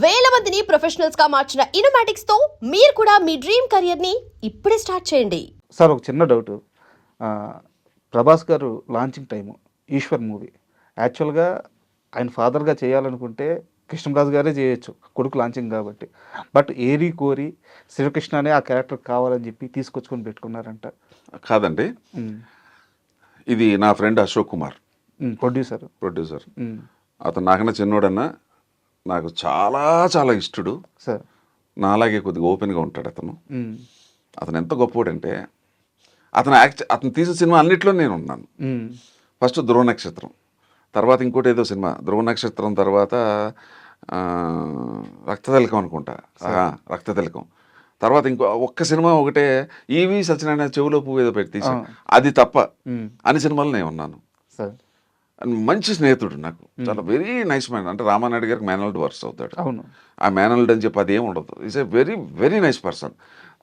వేల మందిని ప్రొఫెషనల్స్ గా మార్చిన ఇనోమాటిక్స్ తో మీరు కూడా మీ డ్రీమ్ కెరియర్ ని ఇప్పుడే స్టార్ట్ చేయండి. సార్ ఒక చిన్న డౌట్. ప్రభాస్ గారు లాంచింగ్ టైము ఈశ్వర్ మూవీ యాక్చువల్గా ఆయన ఫాదర్గా చేయాలనుకుంటే కృష్ణరాజు గారే చేయొచ్చు, కొడుకు లాంచింగ్ కాబట్టి. బట్ ఏరి కోరి శ్రీకృష్ణ అనే ఆ క్యారెక్టర్ కావాలని చెప్పి తీసుకొచ్చుకొని పెట్టుకున్నారంట. కాదండి, ఇది నా ఫ్రెండ్ అశోక్ కుమార్, ప్రొడ్యూసర్. అతను నాకన్నా చిన్నోడన్నా, నాకు చాలా చాలా ఇష్టడు సార్. నాలాగే కొద్దిగా ఓపెన్గా ఉంటాడు అతను. అతను ఎంత గొప్పవాడంటే అతను తీసిన సినిమా అన్నిట్లో నేను ఉన్నాను. ఫస్ట్ ధ్రువ నక్షత్రం, తర్వాత ఇంకోటి ఏదో సినిమా, ధ్రువ నక్షత్రం తర్వాత రక్తతిలకం అనుకుంటా, రక్తతిలకం తర్వాత ఇంకో ఒక్క సినిమా ఒకటే ఈవి సత్యనారాయణ చెవులో పువ్వు ఏదో పెట్టి తీసి, అది తప్ప అన్ని సినిమాలు నేను ఉన్నాను. మంచి స్నేహితుడు నాకు, చాలా వెరీ నైస్ మ్యాన్. అంటే రామానాయుడు గారికి మేనల్డ్ వర్క్స్ అవుతాడు. ఆ మేనల్డ్ అని చెప్పి అది ఏమి ఉండదు. Is a very very nice person.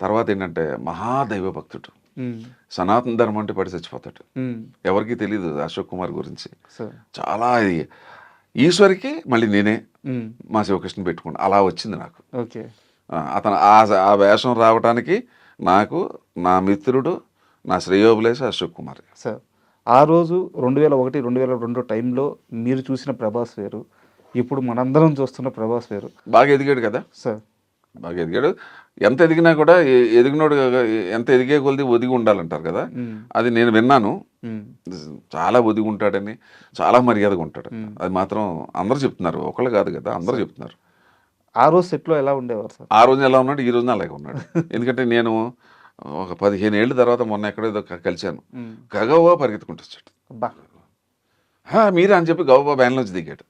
తర్వాత ఏంటంటే మహాదైవ భక్తుడు, సనాతన ధర్మం అంటే పడి చచ్చిపోతాడు. ఎవరికి తెలియదు అశోక్ కుమార్ గురించి. చాలా ఈశ్వరికి మళ్ళీ నేనే మా శివకృష్ణ పెట్టుకున్నా, అలా వచ్చింది నాకు. అతను ఆ వేషం రావడానికి నాకు నా మిత్రుడు, నా శ్రేయోభిలాషి అశోక్ కుమార్ సార్. ఆ రోజు 2001, 2002 టైంలో మీరు చూసిన ప్రభాస్ వేరు, ఇప్పుడు మనందరం చూస్తున్న ప్రభాస్ వేరు. బాగా ఎదిగాడు కదా సార్, బాగా ఎదిగాడు. ఎంత ఎదిగినా కూడా ఎదిగినోడు ఎంత ఎదిగే కొలిది ఒదిగి ఉండాలంటారు కదా, అది నేను విన్నాను. చాలా ఒదిగి ఉంటాడని, చాలా మర్యాదగా ఉంటాడు. అది మాత్రం అందరూ చెప్తున్నారు, ఒకళ్ళు కాదు కదా, అందరూ చెప్తున్నారు. ఆ రోజు సెట్లో ఎలా ఉండేవారు సార్? ఆ రోజు ఎలా ఉన్నాడు, ఈ రోజున అలాగే ఉన్నాడు. ఎందుకంటే నేను ఒక 15 ఏళ్ళ తర్వాత మొన్న ఎక్కడో కలిశాను, గగవా పరిగెత్తుకుంటూ వచ్చాడు. మీరే అని చెప్పి గవబా బ్యాన్లోంచి దిగాడు.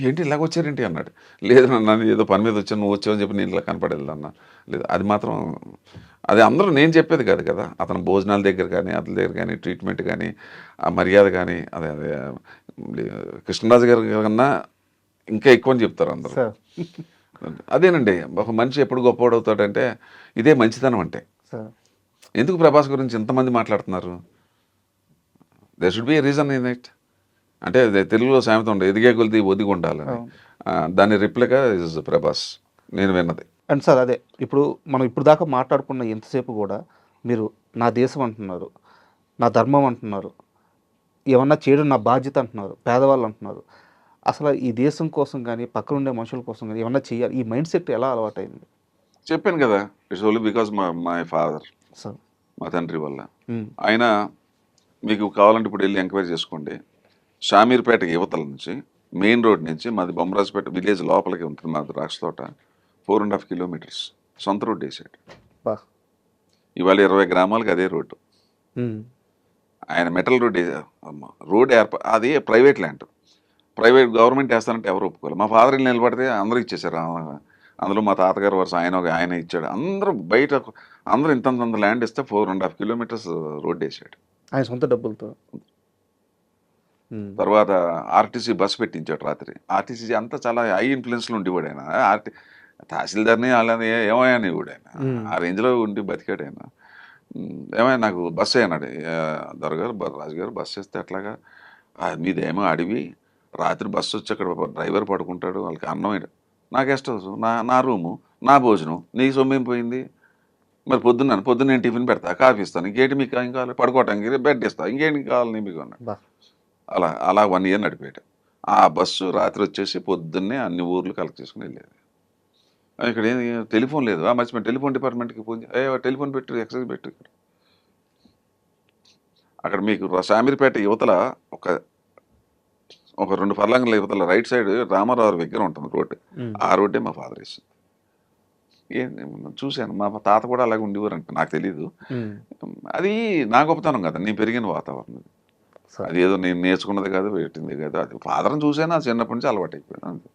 ఏంటి ఇలాగ వచ్చారేంటి అన్నాడు. లేదు నన్ను ఏదో పని మీద వచ్చాను, నువ్వు వచ్చావని చెప్పి నేను ఇలా కనపడేది అన్న. లేదు, అది మాత్రం అది అందరూ నేను చెప్పేది కాదు కదా. అతను భోజనాల దగ్గర కానీ, అతని దగ్గర కానీ, ట్రీట్మెంట్ కానీ, ఆ మర్యాద కానీ, అదే కృష్ణరాజు గారి కన్నా ఇంకా ఎక్కువ అని చెప్తారు అందరూ. అదేనండి, ఒక మనిషి ఎప్పుడు గొప్పవాడవుతాడంటే ఇదే మంచితనం. అంటే ఎందుకు ప్రభాస్ గురించి ఎంతమంది మాట్లాడుతున్నారు? They should be A reason in it. అంటే తెలుగులో సామెత ఉండే, ఎదిగే కొలిది ఒదిగి ఉండాలని. దాని రిప్లికా ఇస్ ప్రభాస్, నేను విన్నది. అండ్ సార్, అదే ఇప్పుడు మనం ఇప్పుడు దాకా మాట్లాడుకున్న ఎంతసేపు కూడా మీరు నా దేశం అంటున్నారు, నా ధర్మం అంటున్నారు, ఏమన్నా చేయడం నా బాధ్యత అంటున్నారు, పేదవాళ్ళు అంటున్నారు. అసలు ఈ దేశం కోసం కానీ, పక్కన ఉండే మనుషుల కోసం కానీ ఏమన్నా చేయాలి, ఈ మైండ్ సెట్ ఎలా అలవాటైంది? చెప్పాను కదా, it's only because my father, మా తండ్రి వల్ల. ఆయన మీకు కావాలంటే ఇప్పుడు వెళ్ళి ఎంక్వైరీ చేసుకోండి. షామీర్పేట యువతల నుంచి, మెయిన్ రోడ్ నుంచి, మాది బొమ్మరాజుపేట విలేజ్ లోపలికి ఉంటుంది మాది ద్రాక్ష తోట, 4.5 కిలోమీటర్స్ సొంత రోడ్డు వేసాడు. ఇవాళ 20 గ్రామాలకు అదే రోడ్డు. ఆయన మెటల్ రోడ్ అది ప్రైవేట్ ల్యాండ్, ప్రైవేట్ గవర్నమెంట్ వేస్తానంటే ఎవరు ఒప్పుకోవాలి. మా ఫాదర్ ఇల్లు నిలబడితే అందరూ ఇచ్చేసారు. అందులో మా తాతగారు వరుస ఆయన ఇచ్చాడు. అందరూ బయట అందరూ ఇంతంత ల్యాండ్ ఇస్తే 4.5 కిలోమీటర్స్ రోడ్డు వేసాడు ఆయన సొంత డబ్బులతో. తర్వాత ఆర్టీసీ బస్సు పెట్టించాడు రాత్రి. ఆర్టీసీ అంతా చాలా హై ఇన్ఫ్లుయెన్స్లో ఉండేవాడు ఆయన. తహసీల్దార్ని అలానే ఏమయ్యాని కూడా ఆయన ఆ రేంజ్లో ఉండి బతికాడు ఆయన. ఏమైనా నాకు బస్సు అన్నాడు, దొరగారు రాజుగారు బస్సు వేస్తే అట్లాగా, మీదేమో అడివి, రాత్రి బస్సు వచ్చి అక్కడ డ్రైవర్ పడుకుంటాడు, వాళ్ళకి అన్నం నా గెస్ట్ హౌస్, నా రూము, నా భోజనం, నీ సొమ్మేం పోయింది? మరి పొద్దున్న నేను టిఫిన్ పెడతా, కాఫీ ఇస్తాను, ఇంకేంటి మీకు ఏం కావాలి? పడుకోవటానికి బెడ్ ఇస్తా, ఇంకేంటి కావాలి మీకు అన్నాడు. అలా 1 year నడిపాడు. ఆ బస్సు రాత్రి వచ్చేసి పొద్దున్నే అన్ని ఊర్లు కలెక్ట్ చేసుకుని వెళ్ళేది. ఇక్కడ ఏం టెలిఫోన్ లేదు, మర్చిపోయి టెలిఫోన్ డిపార్ట్మెంట్కి ఫోన్ టెలిఫోన్ పెట్టు, ఎక్సైజ్ పెట్టు. అక్కడ మీకు షామీర్పేట యువతల ఒక 2 ఫర్లాంగుల యువతల రైట్ సైడ్ రామారావు దగ్గర ఉంటుంది రోడ్డు. ఆ రోడ్డే మా ఫాదర్ వేసింది. చూశాను, మా తాత కూడా అలాగే ఉండేవారు అంటే నాకు తెలీదు. అది నా గొప్పతనం కదా, నేను పెరిగిన వాతావరణం. అది ఏదో నేను నేర్చుకున్నది కాదు, పెట్టింది కాదు, అది ఫాదర్ని చూసాను, ఆ చిన్నప్పటి నుంచి అలవాటు అయిపోయాను అంతే.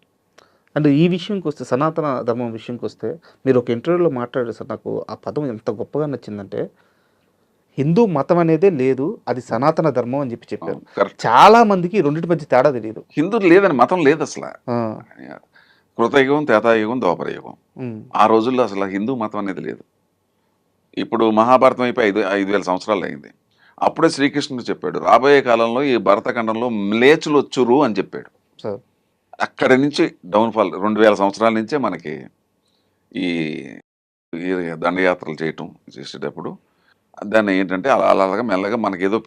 అంటే ఈ విషయంకి వస్తే, సనాతన ధర్మం విషయంకి వస్తే, మీరు ఒక ఇంటర్వ్యూలో మాట్లాడారు సార్, నాకు ఆ పదం ఎంత గొప్పగా నచ్చిందంటే, హిందూ మతం అనేదే లేదు, అది సనాతన ధర్మం అని చెప్పారు. చాలా మందికి రెండింటి మధ్య తేడా తెలియదు. హిందూ లేదని మతం లేదు అసలు. కృతయుగం, త్రేతాయుగం, ద్వాపరయుగం, ఆ రోజుల్లో అసలు హిందూ మతం అనేది లేదు. ఇప్పుడు మహాభారతం అయిపోయి 5,000 సంవత్సరాలు అయింది. అప్పుడే శ్రీకృష్ణుడు చెప్పాడు, రాబోయే కాలంలో ఈ భరతఖండంలో మ్లేచ్చులు వచ్చురు అని చెప్పాడు. అక్కడి నుంచి డౌన్ఫాల్ 2000 సంవత్సరాల నుంచే మనకి ఈ ఈ దండయాత్రలు చేయటం చేసేటప్పుడు దాన్ని ఏంటంటే అలా అలాగా మెల్లగా మనకి ఏదో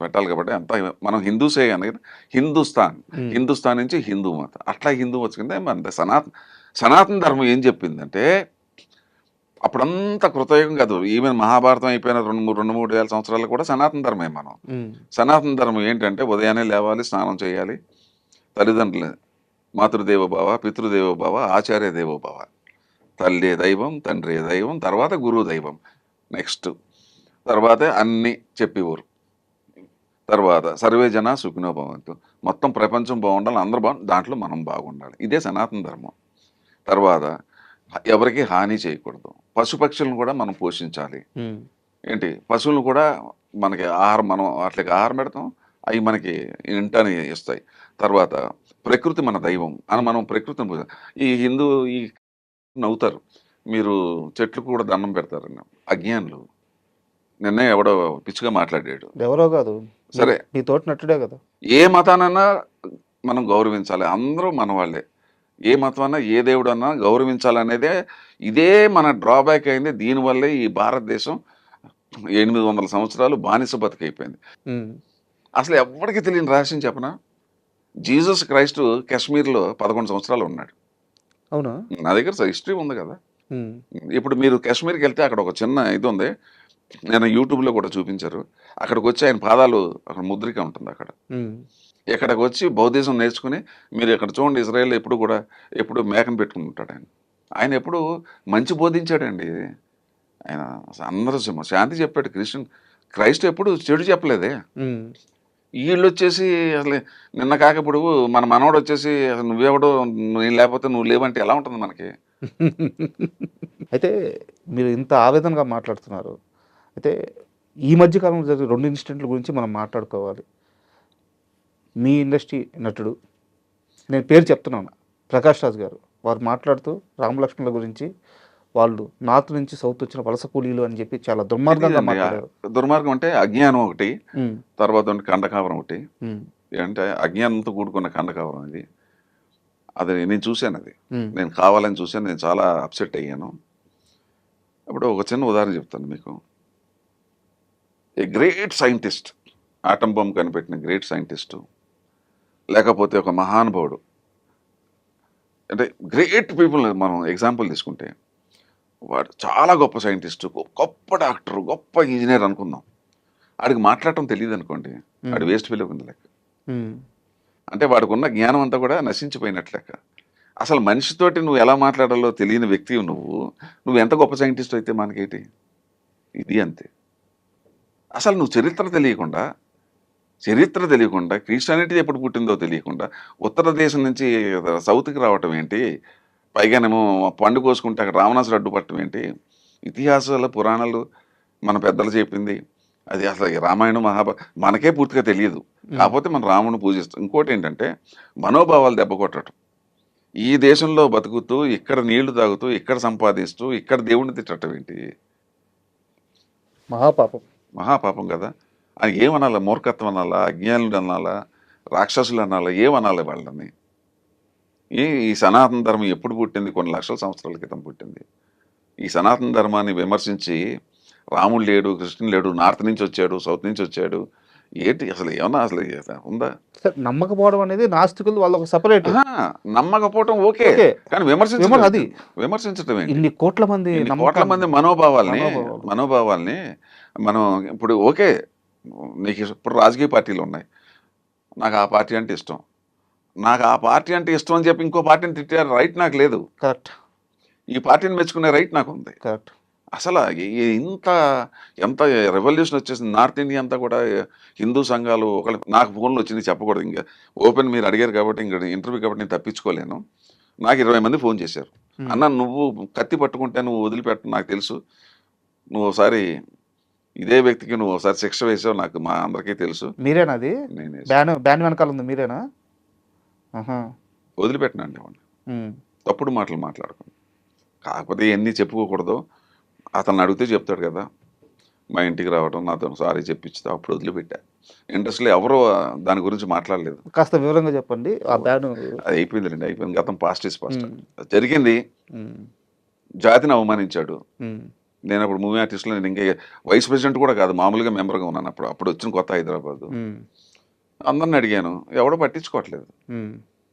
పెట్టాలి కాబట్టి అంతా మనం హిందూసే కానీ హిందుస్థాన్ నుంచి హిందూ మతం అట్లా హిందూ వచ్చిందే మన సనాతన ధర్మం ఏం చెప్పిందంటే అప్పుడంతా కృతయుగం కాదు, ఈవెన్ మహాభారతం అయిపోయిన 2-3 వేల సంవత్సరాలు కూడా సనాతన ధర్మే. మనం సనాతన ధర్మం ఏంటంటే ఉదయాన్నే లేవాలి, స్నానం చేయాలి, తల్లిదండ్రులు మాతృదేవోభవ, పితృదేవోభవ, ఆచార్య దేవోభవ, తల్లి దైవం, తండ్రి దైవం, తర్వాత గురువు దైవం, నెక్స్ట్ తర్వాత అన్నీ చెప్పేవారు. తర్వాత సర్వే జన సుఖినో భవంతు, మొత్తం ప్రపంచం బాగుండాలి, అందరూ బాగుండాలి, దాంట్లో మనం బాగుండాలి. ఇదే సనాతన ధర్మం. తర్వాత ఎవరికి హాని చేయకూడదు, పశుపక్షులను కూడా మనం పోషించాలి. ఏంటి పశువులను కూడా మనకి ఆహారం, మనం వాటికి ఆహారం పెడతాం, అవి మనకి ఇంటని ఇస్తాయి. తర్వాత ప్రకృతి మన దైవం అని మనం ప్రకృతిని ఈ హిందూ ఈ నవ్వుతారు, మీరు చెట్లకు కూడా దండం పెడతారని. అజ్ఞానులు. నిన్నే ఎవడో పిచ్చిగా మాట్లాడాడు, ఎవరో కాదు, సరే నీ తోటి నట్టుడే కదా. ఏ మతానన్నా మనం గౌరవించాలి, అందరూ మన వాళ్ళే. ఏ మతం అన్నా ఏ దేవుడు అన్నా గౌరవించాలనేదే ఇదే మన డ్రాబ్యాక్ అయింది. దీనివల్లే ఈ భారతదేశం 800 సంవత్సరాలు బానిస బతికైపోయింది. అసలు ఎవరికి తెలియని రహస్యం చెప్పనా, జీసస్ క్రైస్ట్ కాశ్మీర్లో 11 సంవత్సరాలు ఉన్నాడు. అవునా? నా దగ్గర హిస్టరీ ఉంది కదా. ఇప్పుడు మీరు కాశ్మీర్కి వెళ్తే అక్కడ ఒక చిన్న ఇది ఉంది, నేను యూట్యూబ్లో కూడా చూపించారు. అక్కడికి వచ్చి ఆయన పాదాలు అక్కడ ముద్రిక ఉంటుంది అక్కడ. ఇక్కడికి వచ్చి బౌద్ధిజం నేర్చుకుని మీరు ఇక్కడ చూడండి, ఇజ్రాయెల్ ఎప్పుడు మేకను పెట్టుకుని ఉంటాడు ఆయన. ఆయన ఎప్పుడు మంచి బోధించాడండి. ఆయన అందరూ శాంతి చెప్పాడు. క్రైస్ట్ ఎప్పుడు చెడు చెప్పలేదే. వీళ్ళు వచ్చేసి అసలు నిన్న కాకపోడు మన మనవాడు వచ్చేసి అసలు నువ్వెవడో, నేను లేకపోతే నువ్వు లేవంటే ఎలా ఉంటుంది మనకి? అయితే మీరు ఇంత ఆవేదనగా మాట్లాడుతున్నారు. అయితే ఈ మధ్య కాలంలో జరిగిన 2 ఇన్సిడెంట్ల గురించి మనం మాట్లాడుకోవాలి. మీ ఇండస్ట్రీ నటుడు, నేను పేరు చెప్తున్నాను, ప్రకాష్ రాజ్ గారు, వారు మాట్లాడుతూ రామలక్ష్మణుల గురించి వాళ్ళు నార్త్ నుంచి సౌత్ వచ్చిన వలస కూలీలు అని చెప్పి చాలా దుర్మార్గంగా మాట్లాడారు. దుర్మార్గం అంటే అజ్ఞానం ఒకటి, తర్వాత కండకావరం ఒకటి. అంటే అజ్ఞానంతో కూడుకున్న కండకావరం ఇది. అది నేను చూశాను, అది నేను కావాలని చూశాను, నేను చాలా అప్సెట్ అయ్యాను. ఇప్పుడు ఒక చిన్న ఉదాహరణ చెప్తాను మీకు. A great scientist, atom bomb కనిపెట్టిన గ్రేట్ సైంటిస్టు, లేకపోతే ఒక మహానుభావుడు, అంటే గ్రేట్ పీపుల్ మనం ఎగ్జాంపుల్ తీసుకుంటే, వాడు చాలా గొప్ప సైంటిస్టు, గొప్ప డాక్టర్, గొప్ప ఇంజనీర్ అనుకుందాం. వాడికి మాట్లాడటం తెలియదు అనుకోండి, వాడు వేస్ట్ ఫెలో కింద లెక్క. అంటే వాడికి ఉన్న జ్ఞానం అంతా కూడా నశించిపోయినట్లు లెక్క. అసలు మనిషితోటి నువ్వు ఎలా మాట్లాడాలో తెలియని వ్యక్తి నువ్వు ఎంత గొప్ప సైంటిస్ట్ అయితే మనకేంటి? ఇది అంతే. అసలు నువ్వు చరిత్ర తెలియకుండా క్రిస్టియానిటీ ఎప్పుడు పుట్టిందో తెలియకుండా ఉత్తర దేశం నుంచి సౌత్కి రావటం ఏంటి? పైగానేమో పండు కోసుకుంటే అక్కడ రావణాసుడు అడ్డుపట్టడం ఏంటి? ఇతిహాసాలు, పురాణాలు మన పెద్దలు చెప్పింది అది అసలు రామాయణం, మనకే పూర్తిగా తెలియదు. కాకపోతే మనం రాముని పూజిస్తాం. ఇంకోటి ఏంటంటే మనోభావాలు దెబ్బ కొట్టడం. ఈ దేశంలో బతుకుతూ, ఇక్కడ నీళ్లు తాగుతూ, ఇక్కడ సంపాదిస్తూ, ఇక్కడ దేవుడిని తిట్టడం ఏంటి? మహాపాపం కదా. అది ఏమనాలా? మూర్ఖత్వం అనాలా? అజ్ఞానులు అనాలా? రాక్షసులు అనాలా? ఏమనాలి వాళ్ళని? ఈ సనాతన ధర్మం ఎప్పుడు పుట్టింది? కొన్ని లక్షల సంవత్సరాల క్రితం పుట్టింది. ఈ సనాతన ధర్మాన్ని విమర్శించి రాముడు లేడు, కృష్ణుడు లేడు, నార్త్ నుంచి వచ్చాడు, సౌత్ నుంచి వచ్చాడు, ఏంటి అసలు? ఏమన్నా అసలు ఉందా? నమ్మకపోవడం అనేది నాస్తికులు వాళ్ళ ఒక సపరేట్. నమ్మకపోవటం ఓకే, కానీ విమర్శించడం ఏంటి? ఇన్ని కోట్ల మంది మనోభావాల్ని మనం ఇప్పుడు ఓకే, నీకు ఇప్పుడు రాజకీయ పార్టీలు ఉన్నాయి, నాకు ఆ పార్టీ అంటే ఇష్టం, అని చెప్పి ఇంకో పార్టీని తిట్టారు, రైట్ నాకు లేదు. కరెక్ట్. ఈ పార్టీని మెచ్చుకునే రైట్ నాకు ఉంది. కరెక్ట్. అసలు ఎంత రెవల్యూషన్ వచ్చేసింది. నార్త్ ఇండియా అంతా కూడా హిందూ సంఘాలు నాకు ఫోన్లు వచ్చింది, చెప్పకూడదు ఇంకా ఓపెన్, మీరు అడిగారు కాబట్టి ఇంకా ఇంటర్వ్యూ కాబట్టి నేను తప్పించుకోలేను. నాకు 20 మంది ఫోన్ చేశారు, అన్న నువ్వు కత్తి పట్టుకుంటే నువ్వు వదిలిపెట్టు, నాకు తెలుసు, నువ్వు ఒకసారి ఇదే వ్యక్తికి నువ్వు ఒకసారి శిక్ష వేసావు, నాకు మా అందరికీ తెలుసు. మీరేనా అది? బ్యాన్ వెనకాల ఉంది మీరేనా? వదిలిపెట్టినండి వాడిని, తప్పుడు మాటలు మాట్లాడుకుని. కాకపోతే ఎన్ని చెప్పుకోకూడదు, అతను అడిగితే చెప్తాడు కదా, మా ఇంటికి రావడం, నాతో సారీ చెప్పించుతా, అప్పుడు వదిలిపెట్టా. ఇండస్ట్రీలో ఎవరు దాని గురించి మాట్లాడలేదు. కాస్త వివరంగా చెప్పండి ఆ బ్యాన్. అది అయిపోయిందిలేండి, అయిపోయింది. గతం పాస్ట్ ఇస్ పాస్ట్. జరిగింది, జాతిని అవమానించాడు. నేను అప్పుడు మూవీ ఆర్టిస్ట్లో నేను ఇంకా వైస్ ప్రెసిడెంట్ కూడా కాదు, మామూలుగా మెంబర్గా ఉన్నాను అప్పుడు. అప్పుడు వచ్చిన కొత్త హైదరాబాద్. అందరిని అడిగాను, ఎవడో పట్టించుకోవట్లేదు.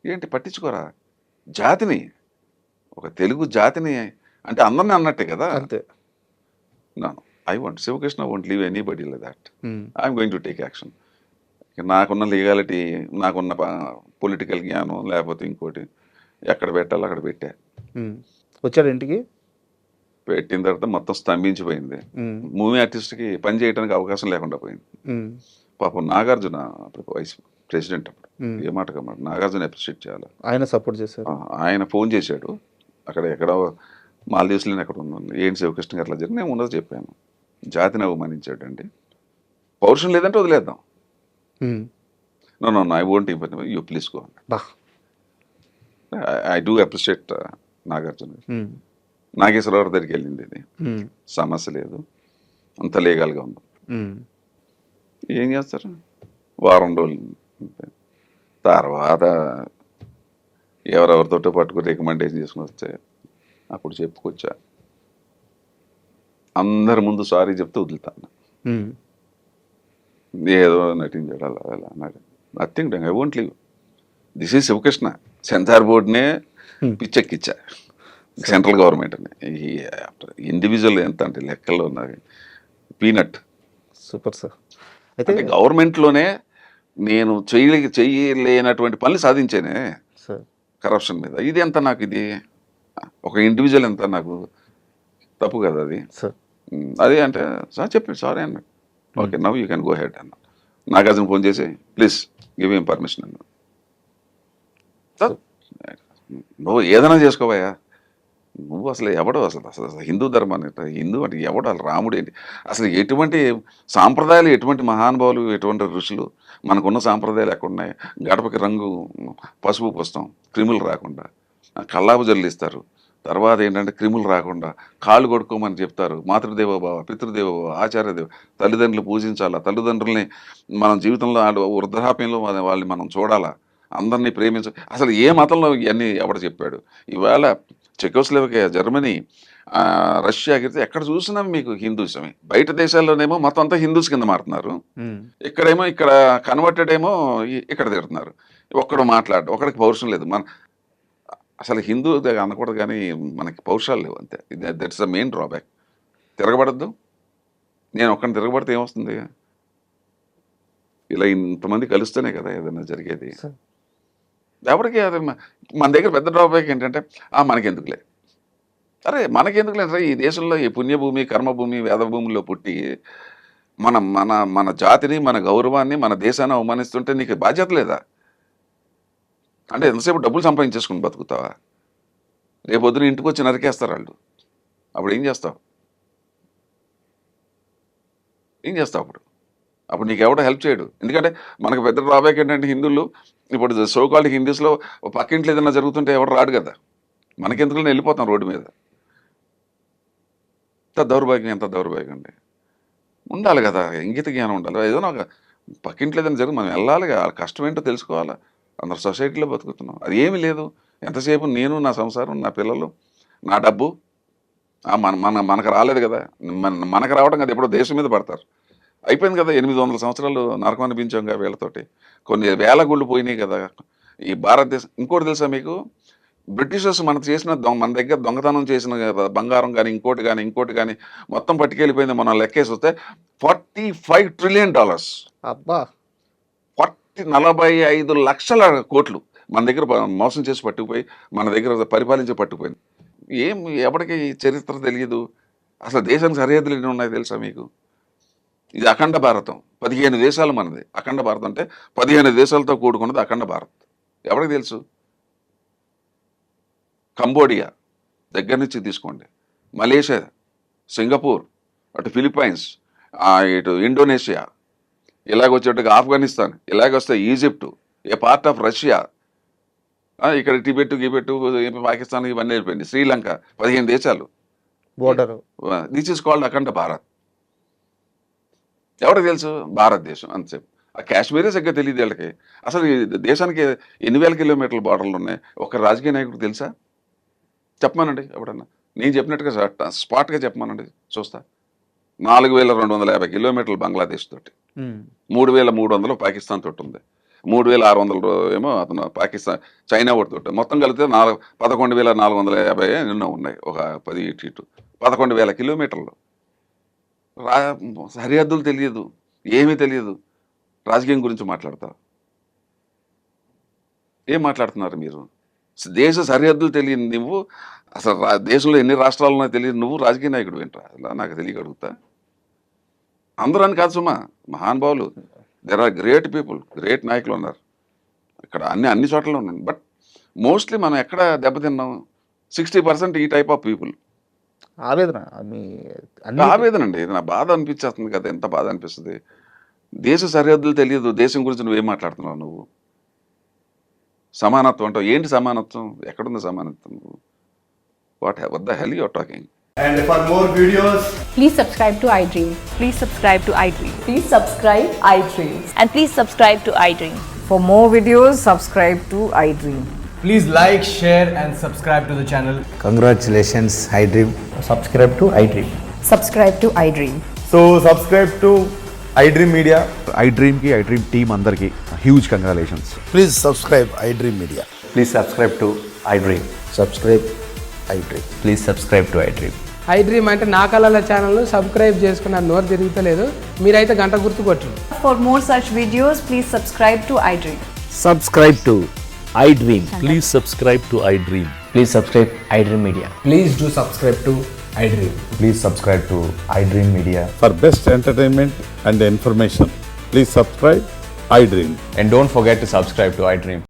ఏంటి పట్టించుకోరా? జాతిని, ఒక తెలుగు జాతిని అంటే అందరిని అన్నట్టే కదా. అంతే. I want Shivakrishna won't leave anybody like that. I'm going to take action. నాకున్న లీగాలిటీ, నాకున్న పొలిటికల్ జ్ఞానం, లేకపోతే ఇంకోటి ఎక్కడ పెట్టాలో అక్కడ పెట్టా. వచ్చాడు ఇంటికి. పెట్టిన తర్వాత మొత్తం స్తంభించిపోయింది. మూవీ ఆర్టిస్ట్కి పని చేయడానికి అవకాశం లేకుండా పోయింది. పాపం నాగార్జున అప్పుడు వైస్ ప్రెసిడెంట్, అప్పుడు ఏ మాట కమాట నాగార్జున అప్రిషియేట్ చేయాలి. ఆయన సపోర్ట్ చేశారు. ఆయన ఫోన్ చేశాడు, అక్కడ ఎక్కడో మాల్దీవ్స్లో ఎక్కడ ఉన్నాను, ఏంటి శివకృష్ణ అట్లా జరిగి నేను ఉన్నది చెప్పాను. జాతిని అవమానించాడు అండి, పౌరుషం లేదంటే వదిలేద్దాం. నో ఐ వోంట్ ఇవ్వను, you please go. I do appreciate Nagarjuna. Nageswara Rao దగ్గరికి వెళ్ళింది, ఇది సమస్య లేదు, అంత లీగల్గా ఉంది. ఏం చేస్తారు, వారం రోజులు తర్వాత ఎవరెవరితోటో పట్టుకుని రికమెండేషన్ చేసుకుని వస్తే అప్పుడు చెప్పుకొచ్చా. అందరి ముందు సారీ చెప్తే వదులుతాను. ఏదో నటించాడు అలా అలా అన్నాడు. Nothing, I won't leave. This is Shivakrishna. Censor బోర్డునే పిచ్చెక్కిచ్చా, సెంట్రల్ గవర్నమెంట్ అని. ఇండివిజువల్ ఎంత అంటే లెక్కల్లో ఉన్నది పీనట్. Super sir. అయితే గవర్నమెంట్లోనే నేను చేయలేనటువంటి పనులు సాధించానే కరప్షన్ మీద. ఇది ఎంత నాకు, ఇది ఒక ఇండివిజువల్ ఎంత నాకు తప్పు కదా అది. అదే అంటే సార్ చెప్పాడు, సారీ అన్నాడు. Okay now you can go head అన్న. నాగార్జున ఫోన్ చేసి ప్లీజ్ గివ్ హిమ్ పర్మిషన్ అన్నాడు. నువ్వు ఏదైనా చేసుకోవయ్యా, నువ్వు అసలు ఎవడో, అసలు హిందూ ధర్మాన్ని, హిందూ అంటే ఎవడు, అసలు రాముడు ఏంటి, అసలు ఎటువంటి సాంప్రదాయాలు, ఎటువంటి మహానుభావులు, ఎటువంటి ఋషులు, మనకున్న సాంప్రదాయాలు ఎక్కడున్నాయి. గడపకి రంగు పసుపు పుస్తాం క్రిములు రాకుండా, కల్లాపు జల్లిస్తారు. తర్వాత ఏంటంటే క్రిములు రాకుండా కాళ్ళు కొడుకోమని చెప్తారు. మాతృదేవోభావ, పితృదేవోభావ, ఆచార్యదేవ, తల్లిదండ్రులు పూజించాలా, తల్లిదండ్రుల్ని మనం జీవితంలో వృద్ధాప్యంలో వాళ్ళని మనం చూడాలా, అందరినీ ప్రేమించ. అసలు ఏ మతంలో ఇవన్నీ ఎవడు చెప్పాడు? ఇవాళ చెకోస్లోవేకియా, జర్మనీ, రష్యా గిరితే ఎక్కడ చూసినా మీకు హిందూసమే. బయట దేశాల్లోనేమో మొత్తం అంతా హిందూస్ కింద మారుతున్నారు. ఇక్కడేమో ఇక్కడ కన్వర్టెడ్ ఏమో ఇక్కడ తిడుతున్నారు. ఒక్కడు మాట్లాడు, ఒకడికి పౌరుషం లేదు. మన అసలు హిందూ అనకూడదు, కానీ మనకి పౌరుషాలు లేవు అంతే. That's the main drawback. తిరగబడద్దు. నేను ఒక్కడిని తిరగబడితే ఏమొస్తుంది? ఇలా ఇంతమంది కలుస్తేనే కదా ఏదైనా జరిగేది. ఎవరికి అది మన దగ్గర పెద్ద డ్రాబ్యాక్ ఏంటంటే మనకెందుకులే, అరే మనకెందుకులే, ఈ దేశంలో ఈ పుణ్యభూమి, కర్మభూమి, వేదభూమిలో పుట్టి మన జాతిని, మన గౌరవాన్ని, మన దేశాన్ని అవమానిస్తుంటే నీకు బాధ్యత లేదా? అంటే ఎంతసేపు డబ్బులు సంపాదించేసుకుని బతుకుతావా? రేపొద్దున ఇంటికి వచ్చి నరికేస్తారు వాళ్ళు. అప్పుడు ఏం చేస్తావు? అప్పుడు నీకు ఎవడో హెల్ప్ చేయడు. ఎందుకంటే మనకు పెద్ద డ్రాబ్యాక్ ఏంటంటే హిందువులు ఇప్పుడు సోకాల్డ్ హిందూస్లో పక్కింట్లో ఏదైనా జరుగుతుంటే ఎవడు రాడు కదా. మనకెందుకు వెళ్ళిపోతాం రోడ్డు మీద. ఎంత దౌర్భాగ్యం అండి. ఉండాలి కదా, ఇంగిత జ్ఞానం ఉండాలి. ఏదైనా ఒక పక్కింట్లో ఏదైనా జరుగుతుంది, మనం వెళ్ళాలి, కష్టం ఏంటో తెలుసుకోవాలా. అందరు సొసైటీలో బతుకుతున్నాం, అది ఏమీ లేదు. ఎంతసేపు నేను, నా సంసారం, నా పిల్లలు, నా డబ్బు, మనకు రాలేదు కదా. మనకు రావడం కదా, ఎప్పుడో దేశం మీద పడతారు. అయిపోయింది కదా, 800 సంవత్సరాలు నరకం అనిపించాం కదా వీళ్ళతోటి. కొన్ని వేల గుళ్ళు పోయినాయి కదా ఈ భారతదేశం. ఇంకోటి తెలుసా మీకు, బ్రిటిషర్స్ మన దగ్గర దొంగతనం చేసిన బంగారం కానీ ఇంకోటి కానీ మొత్తం పట్టుకెళ్ళిపోయింది. మనం లెక్కేసి వస్తే $45 ట్రిలియన్. అబ్బా, 45 లక్షల కోట్లు మన దగ్గర మోసం చేసి పట్టుకుపోయి, మన దగ్గర పరిపాలించి పట్టుకుపోయింది. ఎవరికి చరిత్ర తెలియదు. అసలు దేశానికి సరిహద్దులు ఎన్ని ఉన్నాయి తెలుసా మీకు? ఇది అఖండ భారతం. 15 దేశాలు మనది. అఖండ భారతం అంటే 15 దేశాలతో కూడుకున్నది అఖండ భారత్. ఎవరికి తెలుసు? కంబోడియా దగ్గర నుంచి తీసుకోండి, మలేషియా, సింగపూర్, అటు ఫిలిప్పైన్స్, ఇటు ఇండోనేషియా, ఇలాగొచ్చేట్టుగా ఆఫ్ఘనిస్తాన్, ఇలాగొస్తే Egypt, a part of Russia, ఇక్కడ టిబెట్, పాకిస్తాన్ ఇవన్నీ వెళ్ళిపోయింది. శ్రీలంక, 15 దేశాలు border. This is called Akhanda Bharat. ఎవరికి తెలుసు? భారతదేశం అంతసేపు. ఆ కాశ్మీరే సరిగ్గా తెలియదు వీళ్ళకి. అసలు ఈ దేశానికి ఎన్ని వేల కిలోమీటర్ల బార్డర్లు ఉన్నాయి? ఒక రాజకీయ నాయకుడు తెలుసా? చెప్పమానండి ఎవడన్నా. నేను చెప్పినట్టుగా స్పాట్గా చెప్పమానండి చూస్తా. 4250 కిలోమీటర్లు బంగ్లాదేశ్ తోటి, 3300 పాకిస్తాన్ తోటి ఉంది, 3600 ఏమో అతను పాకిస్తాన్ చైనా ఒకటి. మొత్తం కలిపితే 11,450 ఎన్నో ఉన్నాయి. ఒక 10 ఇటు 11,000 కిలోమీటర్లు. సరిహద్దులు తెలియదు, ఏమీ తెలియదు. రాజకీయం గురించి మాట్లాడతారు. ఏం మాట్లాడుతున్నారు మీరు? దేశ సరిహద్దులు తెలియదు నువ్వు, అసలు దేశంలో ఎన్ని రాష్ట్రాలు ఉన్నాయో తెలియదు నువ్వు రాజకీయ నాయకుడు ఏంట్రా? అలా నాకు తెలియగలుగుతా. అందరూ అని కాదు సుమా, మహానుభావులు, there are great people, great నాయకులు ఉన్నారు ఇక్కడ, అన్ని చోట్ల ఉన్నాను. బట్ మోస్ట్లీ మనం ఎక్కడ దెబ్బతిన్నాం? 60% ఈ టైప్ ఆఫ్ పీపుల్. ఆవేదన ఆవేదన అండి, నా బాధ అనిపించేస్తుంది కదా. ఎంత బాధ అనిపిస్తుంది. దేశ సరిహద్దులు తెలియదు, దేశం గురించి నువ్వేం మాట్లాడుతున్నావు నువ్వు? సమానత్వం అంటావు, ఏంటి సమానత్వం? ఎక్కడుంది సమానత్వం? What the hell you are talking? And for more videos, Please subscribe to iDream. Please subscribe to iDream. Please subscribe iDream. And please subscribe to iDream. For more videos, subscribe to iDream. please like, share, and subscribe to the channel. Congratulations, iDream. Subscribe to iDream. Subscribe to iDream. So subscribe to iDream Media. iDreamకి iDream team అందరికీ huge congratulations. Please subscribe iDream Media. Please subscribe to iDream. Subscribe iDream. Please subscribe to iDream. iDream అంటే నా కళల channel subscribe చేసుకున్న నోరు తిరుగుతలేదు, మీరైతే గంట గుర్తు కొట్టండి. For more such videos, please subscribe to iDream. Subscribe to iDream. Please subscribe to iDream. Please subscribe iDream Media. Please do subscribe to iDream. Please subscribe to iDream Media. For best entertainment and information, please subscribe iDream. And don't forget to subscribe to iDream.